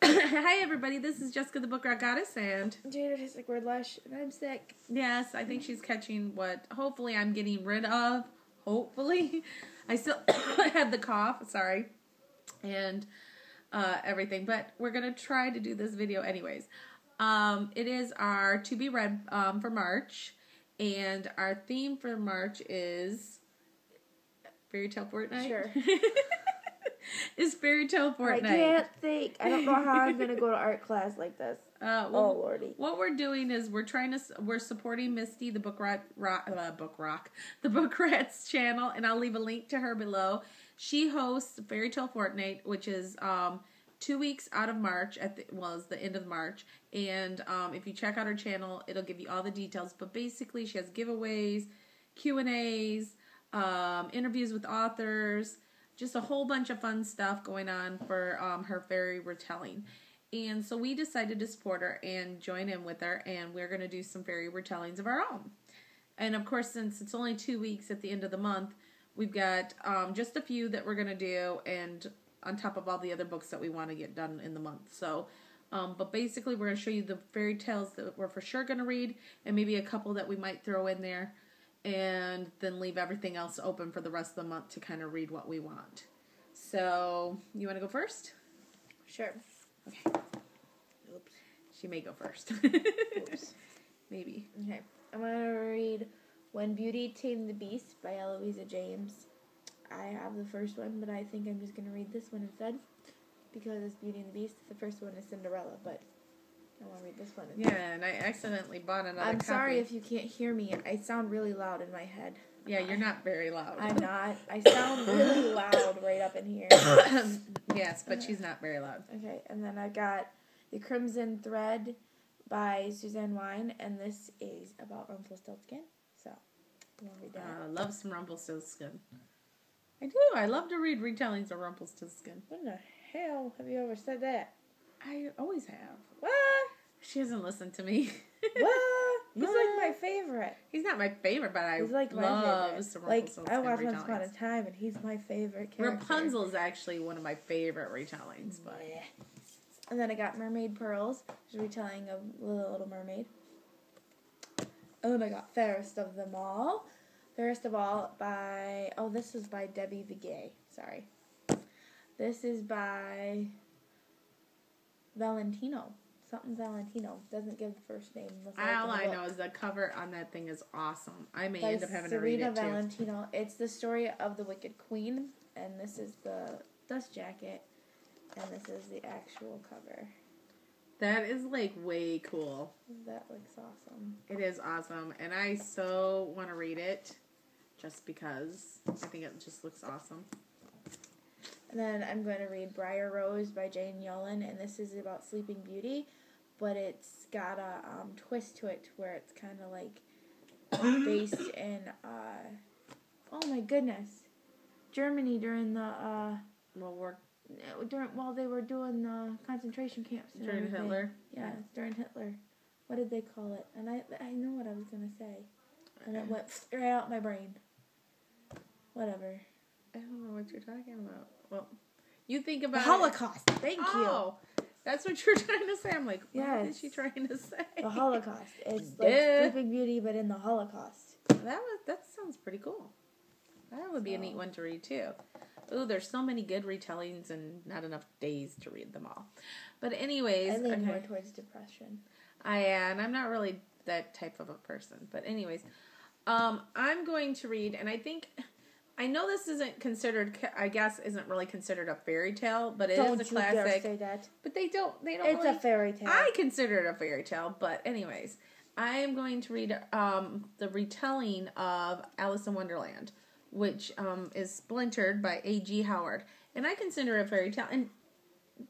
Hi everybody, this is Jessica the Book Rock Goddess and Jade Artistic Word Lush, and I'm sick. yes, I think she's catching what hopefully I'm getting rid of. Hopefully. I still have the cough, sorry, and everything, but we're going to try to do this video anyways. It is our to be read for March, and our theme for March is Fairy Tale Fortnight. Sure. Is Fairy Tale Fortnight. I can't think. I don't know how I'm going to go to art class like this. Well, oh, Lordy. What we're doing is we're supporting Misty, the Book Rat's channel, and I'll leave a link to her below. She hosts Fairy Tale Fortnight, which is 2 weeks out of March, is the end of March, and if you check out her channel, it'll give you all the details, but basically she has giveaways, Q&As, interviews with authors, just a whole bunch of fun stuff going on for her fairy retelling. And so we decided to support her and join in with her, and we're going to do some fairy retellings of our own. And of course, since it's only 2 weeks at the end of the month, we've got just a few that we're going to do, and on top of all the other books that we want to get done in the month. So, but basically we're going to show you the fairy tales that we're for sure going to read, and maybe a couple that we might throw in there, and then leave everything else open for the rest of the month to kind of read what we want. So, you want to go first? Sure. Okay. Oops. She may go first. Oops. Maybe. Okay. I'm going to read When Beauty Tamed the Beast by Eloisa James. I have the first one, but I think I'm just going to read this one instead, because it's Beauty and the Beast. The first one is Cinderella, but I want to read this one instead. Yeah, and I accidentally bought another I'm copy. sorry if you can't hear me. I sound really loud in my head. Yeah, you're not very loud. I'm not. I sound really loud right up in here. Yes, but she's not very loud. Okay, and then I got The Crimson Thread by Suzanne Wein, and this is about Rumpelstiltskin. So, I'm going to read that. Love some Rumpelstiltskin. I do. I love to read retellings of Rumpelstiltskin. When the hell have you ever said that? I always have. What? She hasn't listened to me. What? He's like my favorite. He's not my favorite, but I He's like my love favorite. some Like, Rumpelstiltskin I watched Once retellings. Upon a Time, and he's my favorite character. Rapunzel is actually one of my favorite retellings, but Yeah. And then I got Mermaid Pearls, which is a retelling of Little Mermaid. And then I got Fairest of Them All. Fairest of All by... Oh, this is by Debbie Vigay. Sorry. This is by Valentino. Something Valentino. Doesn't give the first name. all I know is the cover on that thing is awesome. I may by end up having to read Serena it too. Valentino. It's the story of the Wicked Queen, and this is the dust jacket, and this is the actual cover. That is like way cool. That looks awesome. It is awesome, and I so want to read it just because I think it just looks awesome. And then I'm going to read Briar Rose by Jane Yolen, and this is about Sleeping Beauty, but it's got a twist to it where it's kind of like based in, oh my goodness, Germany during the, while they were doing the concentration camps. And During everything. Hitler? Yeah, during Hitler. What did they call it? And I know what I was going to say, and it went right out my brain. Whatever. I don't know what you're talking about. Well, you think about The Holocaust. Thank you. Oh, that's what you're trying to say. I'm like, what Yes. is she trying to say? The Holocaust. It's like Yeah. Sleeping Beauty, but in the Holocaust. That sounds pretty cool. That would be a neat one to read too. Ooh, there's so many good retellings and not enough days to read them all. But anyways, I lean more towards depression. and I'm not really that type of a person. But anyways, I'm going to read, and I know this isn't considered, I guess, isn't really considered a fairy tale, but it is a classic. Don't you dare say that. But they don't It's really, a fairy tale. I consider it a fairy tale, but anyways, I am going to read the retelling of Alice in Wonderland, which is splintered by A.G. Howard, and I consider it a fairy tale. And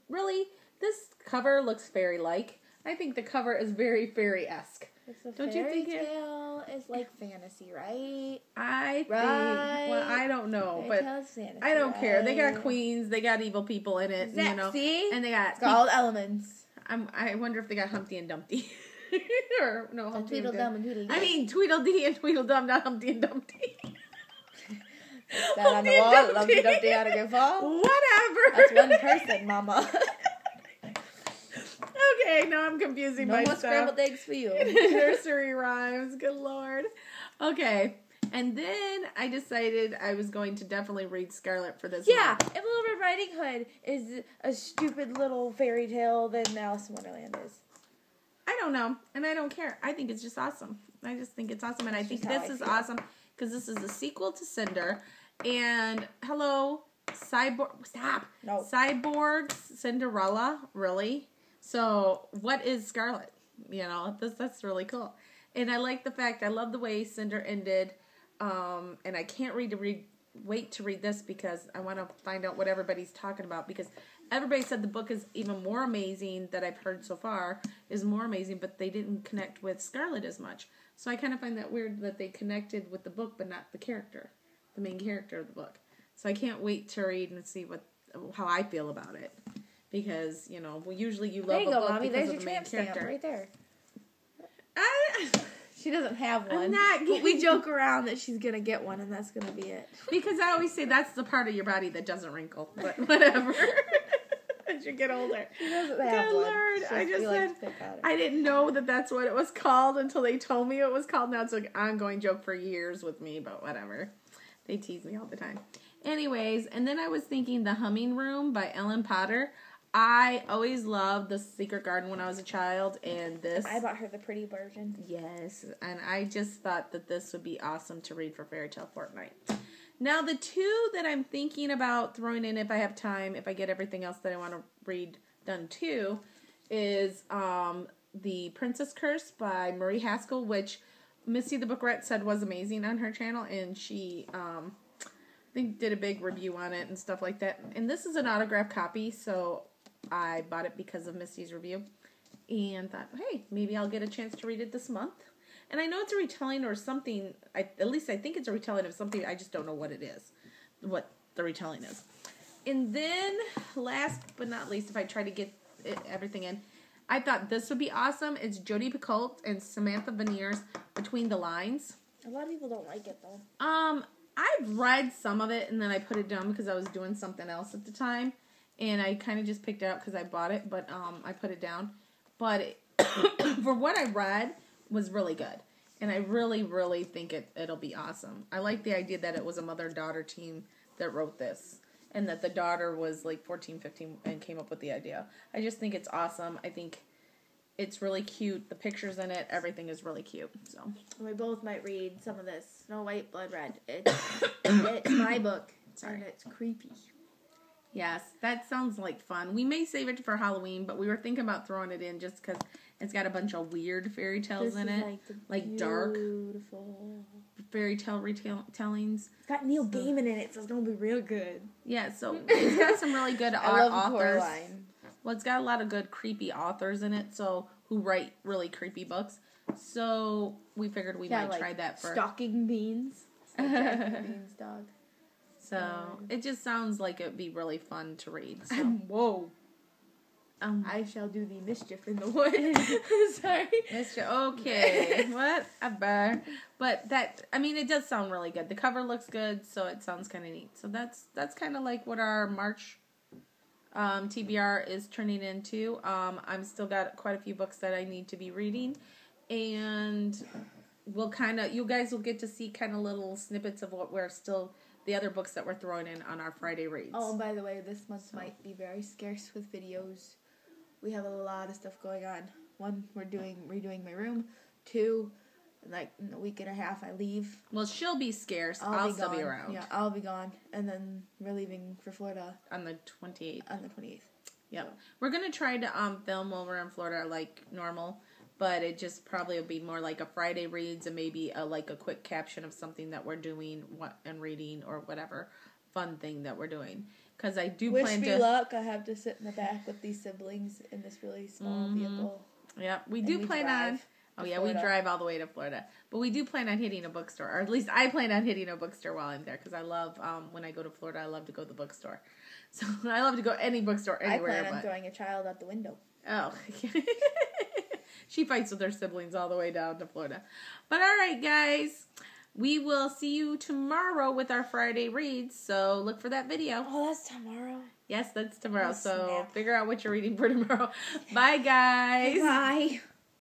really, this cover looks fairy-like. I think the cover is very fairy-esque. It's a Don't you fairy think it- tale is like fantasy, right? I think, Right. well, I don't know, Fairy but tale is fantasy, I don't care. They got right? queens, they got evil people in it, you know, See? and they got. It's got all the elements. I wonder if they got Humpty and Dumpty, or no, Humpty and Tweedledum and Tweedledee. I mean Tweedledee and Tweedledum, not Humpty and Dumpty. That on the wall, Humpty Dumpty had a good fall. Whatever. That's one person, mama. Okay, now I'm confusing No more myself. scrambled eggs for you. Nursery rhymes. Good Lord. Okay. And then I decided I was going to definitely read Scarlet for this Yeah, month. if Little Red Riding Hood is a stupid little fairy tale, then Alice in Wonderland is. I don't know, and I don't care. I think it's just awesome. I just think it's awesome, and I think this is awesome because this is a sequel to Cinder. And hello, Cyborg. Stop. No. Cyborg Cinderella. Really? So what is Scarlet? You know, that's really cool. And I like the fact. I love the way Cinder ended. And I can't wait to read this because I want to find out what everybody's talking about, because everybody said the book is even more amazing that I've heard so far is more amazing, but they didn't connect with Scarlet as much. So I kind of find that weird that they connected with the book but not the main character of the book. So I can't wait to read and see how I feel about it, because usually you love a book Mommy. because There's of your the main tramp stamp character. right there. She doesn't have one. I'm not But we joke around that she's gonna get one, and that's gonna be it. Because I always say that's the part of your body that doesn't wrinkle, but whatever. As you get older. She doesn't have Good one. Lord, I just said said I didn't know that that's what it was called until they told me it was called. Now it's an ongoing joke for years with me, but whatever. They tease me all the time. Anyways, and then I was thinking The Humming Room by Ellen Potter. I always loved The Secret Garden when I was a child, and this... I bought her the pretty version. Yes, and I just thought that this would be awesome to read for Fairy Tale Fortnight. Now, the two that I'm thinking about throwing in if I have time, if I get everything else that I want to read done too, is The Princess Curse by Marie Haskell, which Missy the Bookrat said was amazing on her channel, and she... I think did a big review on it and stuff like that. And this is an autographed copy, so I bought it because of Misty's review. And thought, hey, maybe I'll get a chance to read it this month. And I know it's a retelling or something. At least I think it's a retelling of something. I just don't know what it is. What the retelling is. And then, last but not least, if I try to get everything in, I thought this would be awesome. It's Jodi Picoult and Samantha Veneer's Between the Lines. A lot of people don't like it, though. I've read some of it, and then I put it down because I was doing something else at the time. And I kind of just picked it up because I bought it, but I put it down. But for what I read, was really good. And I really, really think it'll be awesome. I like the idea that it was a mother-daughter team that wrote this. And that the daughter was like 14, 15 and came up with the idea. I just think it's awesome. I think it's really cute. The pictures in it, everything is really cute. So we both might read some of this. Snow White, Blood Red. It's my book. Sorry. And it's creepy. Yes, that sounds like fun. We may save it for Halloween, but we were thinking about throwing it in just because it's got a bunch of weird fairy tales in it. Like dark fairy tale retellings. It's got Neil Gaiman in it, so it's going to be real good. Yeah, so it's got some really good I love authors. Coraline. Well, it's got a lot of good creepy authors in it, so who write really creepy books. So we figured we might try that for Stalking Beans. It's like Jack and the Beans dog. So it just sounds like it'd be really fun to read. So. Whoa. I shall do the mischief in the wood. Sorry. Mischief. Okay. Whatever. But it does sound really good. The cover looks good, so it sounds kind of neat. So that's kind of like what our March TBR is turning into. I'm still got quite a few books that I need to be reading, and you guys will get to see kind of little snippets of what the other books that we're throwing in on our Friday reads. Oh, and by the way, this month might be very scarce with videos. We have a lot of stuff going on. 1, we're redoing my room. 2, in a week and a half, I leave. Well, she'll be scarce. I'll still be around. Yeah, I'll be gone. And then we're leaving for Florida. On the 28th. On the 28th. Yep. So. We're going to try to film while we're in Florida like normal. But it just probably will be more like a Friday reads and maybe a quick caption of something that we're doing and reading or whatever fun thing that we're doing. Because I do plan to... Wish me luck. I have to sit in the back with these siblings in this really small vehicle. Yeah, we plan on... Oh, yeah, we drive all the way to Florida. But we do plan on hitting a bookstore. Or at least I plan on hitting a bookstore while I'm there. Because I love... when I go to Florida, I love to go to the bookstore. So I love to go any bookstore anywhere. I plan on throwing a child out the window. Oh, She fights with her siblings all the way down to Florida. But all right, guys. We will see you tomorrow with our Friday reads, so look for that video. Oh, that's tomorrow. Yes, that's tomorrow, Oh, so snap. figure out what you're reading for tomorrow. Bye, guys. Bye.